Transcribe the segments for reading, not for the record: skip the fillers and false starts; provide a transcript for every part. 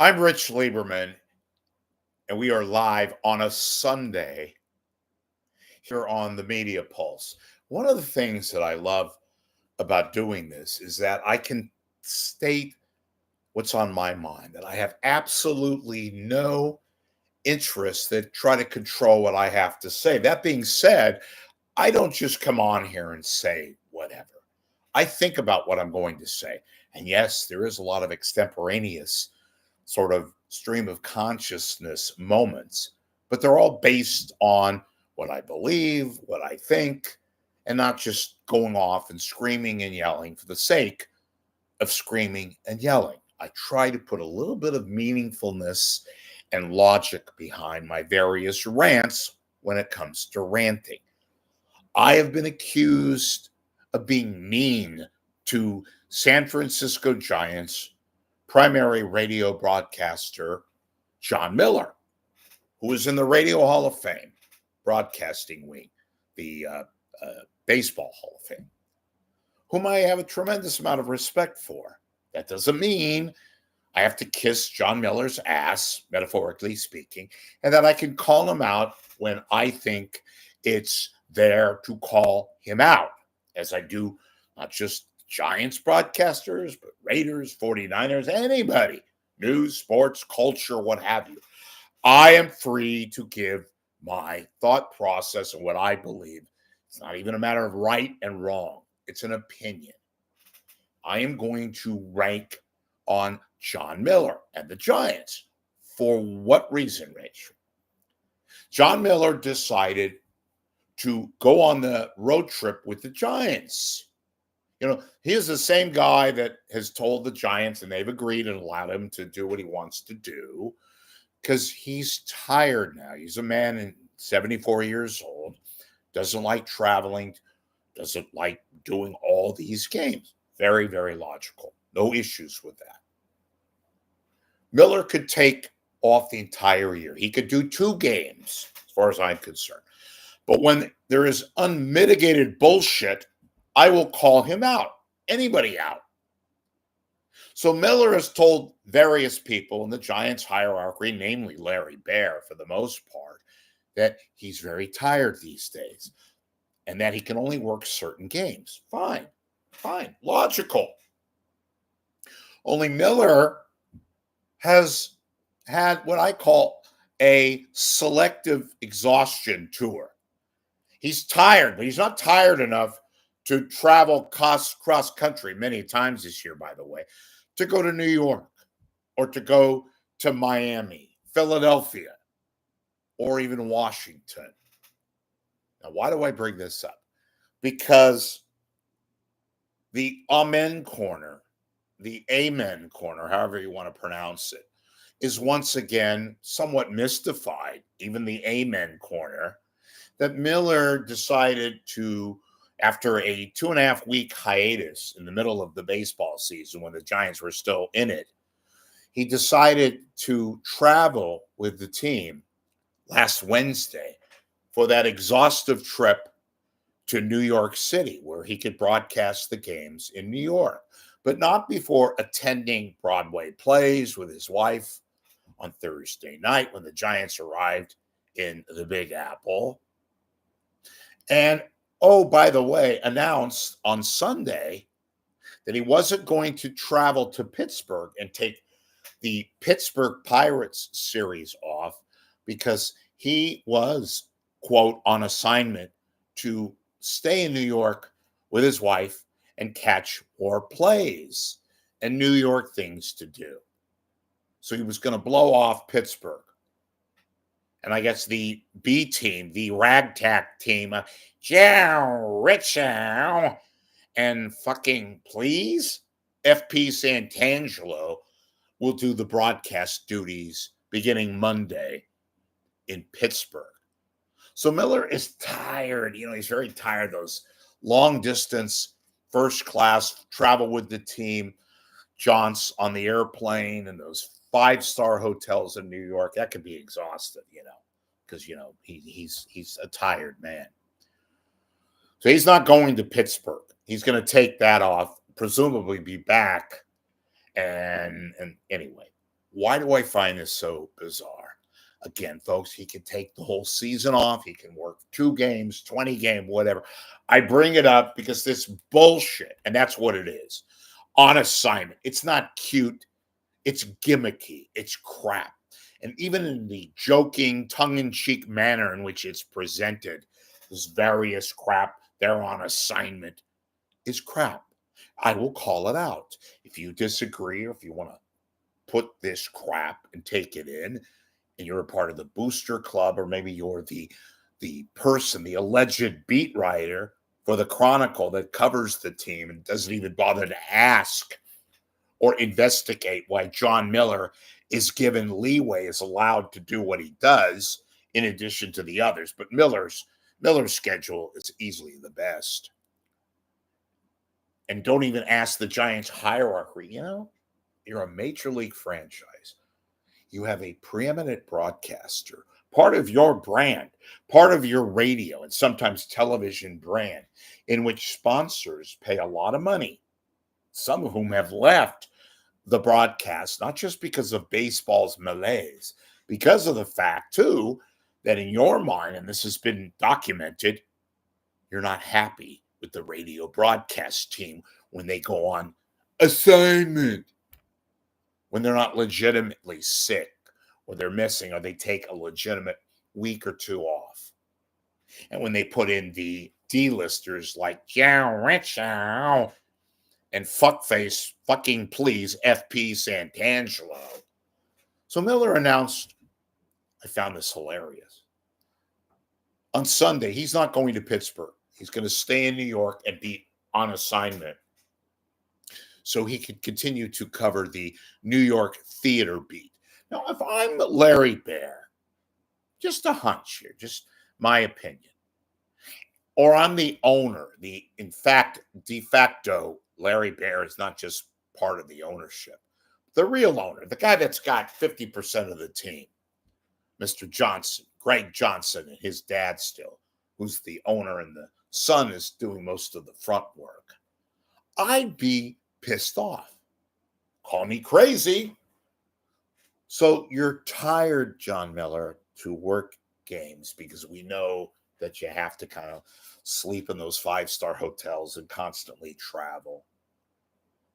I'm Rich Lieberman, and we are live on a Sunday here on the Media Pulse. One of the things that I love about doing this is that I can state what's on my mind, that I have absolutely no interest that try to control what I have to say. That being said, I don't just come on here and say whatever. I think about what I'm going to say. And yes, there is a lot of extemporaneous sort of stream of consciousness moments, but they're all based on what I believe, what I think, and not just going off and screaming and yelling for the sake of screaming and yelling. I try to put a little bit of meaningfulness and logic behind my various rants when it comes to ranting. I have been accused of being mean to San Francisco Giants primary radio broadcaster Jon Miller, who is in the Radio Hall of Fame, broadcasting wing, the Baseball Hall of Fame, whom I have a tremendous amount of respect for. That doesn't mean I have to kiss Jon Miller's ass, metaphorically speaking, and that I can call him out when I think it's there to call him out, as I do not just Giants broadcasters, but Raiders, 49ers, anybody, news, sports, culture, what have you. I am free to give my thought process and what I believe. It's not even a matter of right and wrong. It's an opinion. I am going to rank on Jon Miller and the Giants. For what reason, Rich? Jon Miller decided to go on the road trip with the Giants. You know, he is the same guy that has told the Giants, and they've agreed and allowed him to do what he wants to do, because he's tired now. He's a man in 74 years old, doesn't like traveling, doesn't like doing all these games. Very, very logical. No issues with that. Miller could take off the entire year. He could do 2 games, as far as I'm concerned. But when there is unmitigated bullshit, I will call him out, anybody out. So Miller has told various people in the Giants hierarchy, namely Larry Baer for the most part, that he's very tired these days and that he can only work certain games. Fine, logical. Only Miller has had what I call a selective exhaustion tour. He's tired, but he's not tired enough to travel cross country many times this year, by the way, to go to New York or to go to Miami, Philadelphia, or even Washington. Now, why do I bring this up? Because the Amen Corner, the Amen Corner, however you want to pronounce it, is once again somewhat mystified, even the Amen Corner, that Miller decided to, after a 2.5-week hiatus in the middle of the baseball season when the Giants were still in it, he decided to travel with the team last Wednesday for that exhaustive trip to New York City, where he could broadcast the games in New York, but not before attending Broadway plays with his wife on Thursday night when the Giants arrived in the Big Apple. And, oh, by the way, announced on Sunday that he wasn't going to travel to Pittsburgh and take the Pittsburgh Pirates series off because he was, quote, on assignment to stay in New York with his wife and catch more plays and New York things to do. So he was going to blow off Pittsburgh. And I guess the B team, the ragtag team, Joe Richow, and fucking please, FP Santangelo will do the broadcast duties beginning Monday in Pittsburgh. So Miller is tired. You know, he's very tired. Those long distance, first class travel with the team, jaunts on the airplane and those 5-star hotels in New York, that could be exhausting, you know, because, you know, he's a tired man. So he's not going to Pittsburgh. He's going to take that off, presumably be back. And anyway, Why do I find this so bizarre? Again, folks, he can take the whole season off. He can work 2 games, 20 game, whatever. I bring it up because this bullshit, and that's what it is, on assignment. It's not cute. It's gimmicky. It's crap. And even in the joking, tongue-in-cheek manner in which it's presented, this various crap, they're on assignment, is crap. I will call it out. If you disagree or if you want to put this crap and take it in, and you're a part of the booster club, or maybe you're the person, the alleged beat writer for the Chronicle that covers the team and doesn't even bother to ask or investigate why Jon Miller is given leeway, is allowed to do what he does in addition to the others. But Miller's schedule is easily the best. And don't even ask the Giants hierarchy. You're a major league franchise. You have a preeminent broadcaster, part of your brand, part of your radio and sometimes television brand, in which sponsors pay a lot of money, some of whom have left the broadcast, not just because of baseball's malaise, because of the fact, too, that in your mind, and this has been documented, you're not happy with the radio broadcast team when they go on assignment, when they're not legitimately sick or they're missing or they take a legitimate week or two off. And when they put in the D-listers like Joe Richow and fuckface fucking please FP Santangelo. So Miller announced, I found this hilarious. On Sunday, he's not going to Pittsburgh. He's going to stay in New York and be on assignment so he could continue to cover the New York theater beat. Now, if I'm Larry Baer, just a hunch here, just my opinion, or I'm the owner, in fact, de facto, Larry Baer is not just part of the ownership. The real owner, the guy that's got 50% of the team, Mr. Johnson, Greg Johnson, and his dad still, who's the owner, and the son is doing most of the front work. I'd be pissed off. Call me crazy. So you're tired, Jon Miller, to work games because we know that you have to kind of sleep in those 5-star hotels and constantly travel.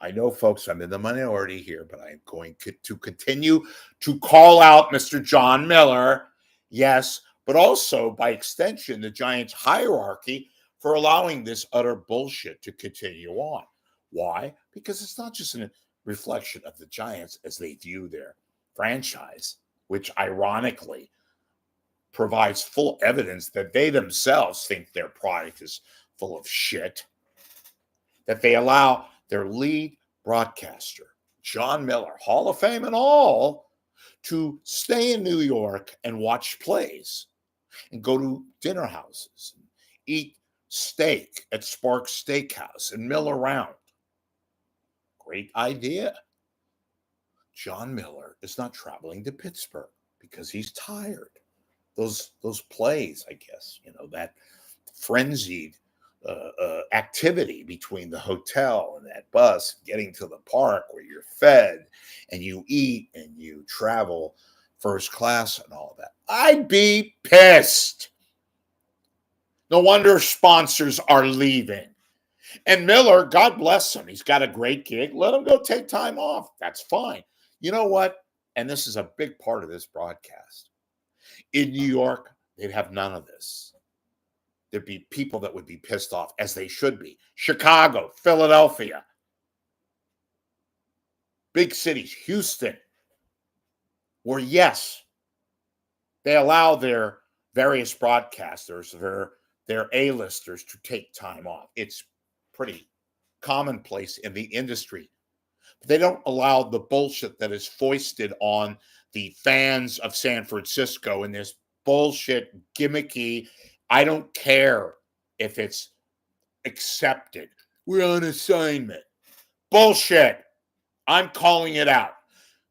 I know, folks, I'm in the minority here, but I'm going to continue to call out Mr. Jon Miller, yes, but also, by extension, the Giants hierarchy for allowing this utter bullshit to continue on. Why? Because it's not just a reflection of the Giants as they view their franchise, which ironically provides full evidence that they themselves think their product is full of shit, that they allow their lead broadcaster, Jon Miller, Hall of Fame and all, to stay in New York and watch plays and go to dinner houses and eat steak at Sparks Steakhouse and mill around. Great idea. Jon Miller is not traveling to Pittsburgh because he's tired. Those plays, I guess, that frenzied activity between the hotel and that bus, getting to the park where you're fed and you eat and you travel first class and all that. I'd be pissed. No wonder sponsors are leaving. And Miller, God bless him. He's got a great gig. Let him go take time off. That's fine. You know what? And this is a big part of this broadcast. In New York, they'd have none of this. There'd be people that would be pissed off, as they should be. Chicago, Philadelphia, big cities, Houston, where, yes, they allow their various broadcasters, their A-listers to take time off. It's pretty commonplace in the industry. But they don't allow the bullshit that is foisted on the fans of San Francisco in this bullshit, gimmicky, I don't care if it's accepted. We're on assignment. Bullshit. I'm calling it out.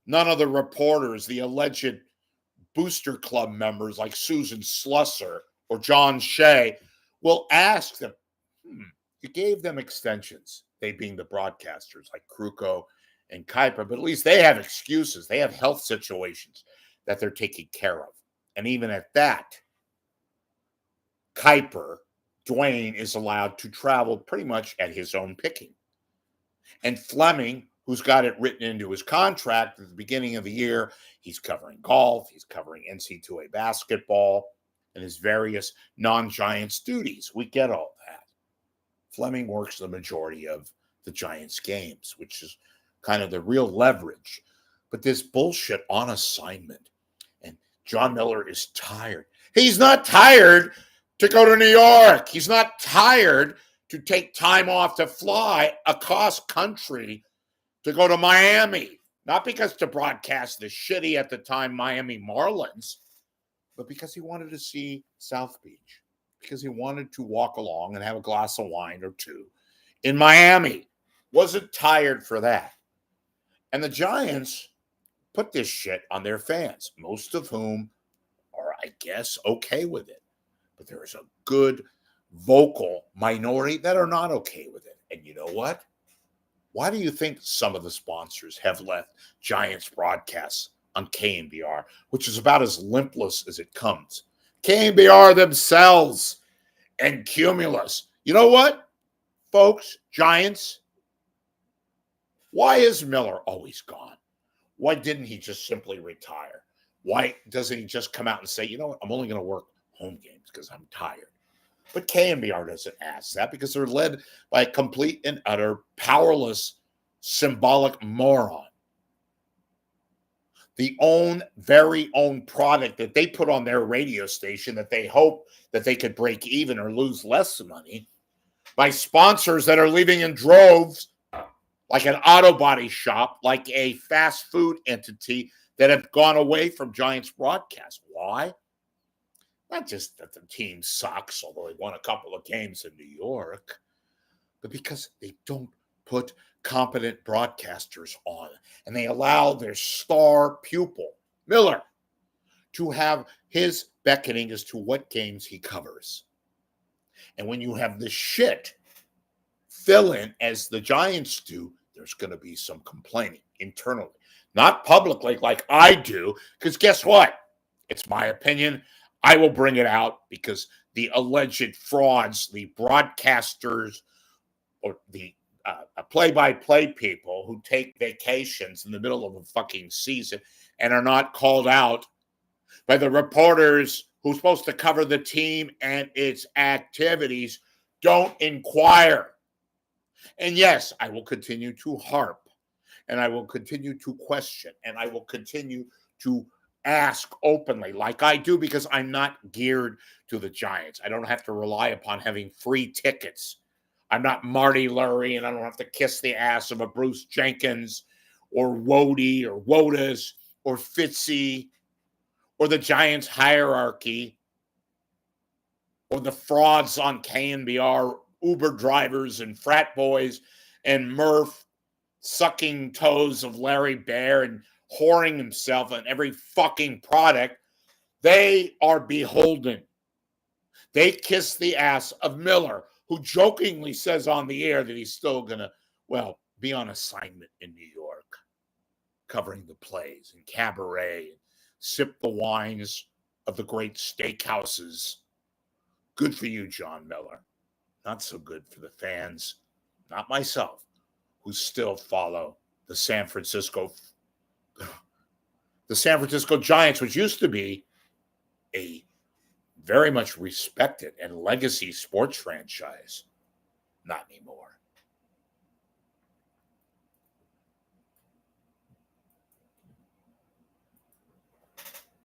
None of the reporters, the alleged booster club members like Susan Slusser or John Shea, will ask them, you gave them extensions, they being the broadcasters like Kruko and Kuiper, but at least they have excuses. They have health situations that they're taking care of. And even at that, Kuiper, Dwayne, is allowed to travel pretty much at his own picking. And Fleming, who's got it written into his contract at the beginning of the year, he's covering golf, he's covering NC2A basketball, and his various non-Giants duties. We get all that. Fleming works the majority of the Giants games, which is kind of the real leverage. But this bullshit on assignment, and Jon Miller is tired. He's not tired to go to New York. He's not tired to take time off to fly across country to go to Miami. Not because to broadcast the shitty at the time Miami Marlins, but because he wanted to see South Beach, because he wanted to walk along and have a glass of wine or two in Miami. Wasn't tired for that. And the Giants put this shit on their fans, most of whom are, I guess, okay with it. But there is a good vocal minority that are not okay with it. And you know what? Why do you think some of the sponsors have left Giants broadcasts on KNBR, which is about as limpless as it comes? KNBR themselves and Cumulus. You know what, folks, Giants? Why is Miller always gone? Why didn't he just simply retire? Why doesn't he just come out and say, you know what, I'm only going to work home games because I'm tired? But KNBR doesn't ask that because they're led by a complete and utter powerless, symbolic moron. The very own product that they put on their radio station that they hope that they could break even or lose less money by sponsors that are leaving in droves, like an auto body shop, like a fast food entity that have gone away from Giants broadcast. Why? Not just that the team sucks, although they won a couple of games in New York, but because they don't put competent broadcasters on, and they allow their star pupil, Miller, to have his beckoning as to what games he covers. And when you have this shit fill in as the Giants do, there's going to be some complaining internally. Not publicly like I do, because guess what? It's my opinion. I will bring it out because the alleged frauds, the broadcasters, or the play-by-play people who take vacations in the middle of a fucking season and are not called out by the reporters who's supposed to cover the team and its activities, don't inquire. And yes, I will continue to harp, and I will continue to question, and I will continue to ask openly like I do because I'm not geared to the Giants. I don't have to rely upon having free tickets. I'm not Marty Lurie, and I don't have to kiss the ass of a Bruce Jenkins or Wody or Wodas or Fitzy or the Giants hierarchy or the frauds on KNBR, Uber drivers and frat boys and Murph sucking toes of Larry Bear and whoring himself on every fucking product. They are beholden. They kiss the ass of Miller, who jokingly says on the air that he's still going to, be on assignment in New York, covering the plays and cabaret, and sip the wines of the great steakhouses. Good for you, Jon Miller. Not so good for the fans, not myself, who still follow the San Francisco Giants, which used to be a very much respected and legacy sports franchise. Not anymore.